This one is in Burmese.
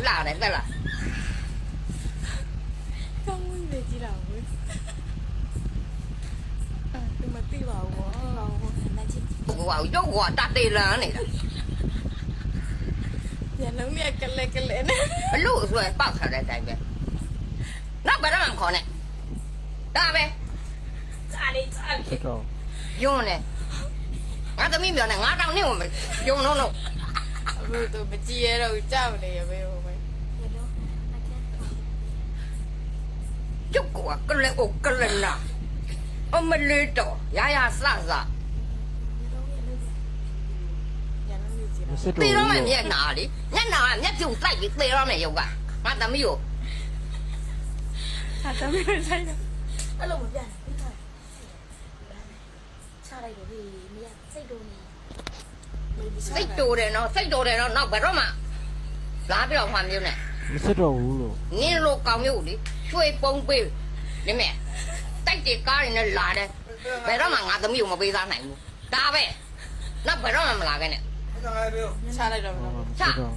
လာတယ်တက်လာ ကောင်းဝင်နေကြည့်လာဘူးဒီမသိပါဘူးဟောလက်ချင်း ဟိုကရုပ်ကတတေလန်းနေတာ ညလုံးမြက်ကလေးကလေးနဲ့ ဘလို့ဆိုရင်ပောက်ထားတဲ့အတိုင်းပဲနောက်ဘယ်တော့မှခေါ်နဲ့ဒါပဲ စားလေးစားလေး တော့ ယွန်းနေငါသမီးပြောနေငါတောင်နေဝင်ယွန်းတော့ အခုတော့မကြည့်ရတော့ကြောက်နေရပဲဟိုပဲ ကျုပ်ကကလေးအိုကလေးနာအမလေးတော့ရရဆဆ ညလုံးမြက်ကြည့် မ လာ စစ်တော့ သေ ဘူး တော့မှ လို့ မျက်နာလေမျက်နာကမျက်ပြုတ်တိုက်ပြီးသေတော့မှရုပ်ကငါသမီးကို ဟာတမီးဆိုင်တော့ အဲ့လိုမပြတ်ဘူးထားချလိုက်တော့ဟေးမရစိတ်တော့နေ စိတ်တူတယ်နော်စိတ်တူတယ်နော်နောက်ဘယ်တော့မှလာပြီးတော့မှမျိုးနဲ့ မစစ်တော့ဘူးလို့ နင်းလိုကောင်မျိုးလေကျွေးပုံပေးဒီမဲ့တိုက်တဲ့ကားတွေနဲ့လာတယ်ဘယ်တော့မှငါသမီးကိုမပေးစားနိုင်ဘူးဒါပဲနောက်ဘယ်တော့မှမလာခဲ့နဲ့ ချလိုက်တော့မလို့ မစစ်တော့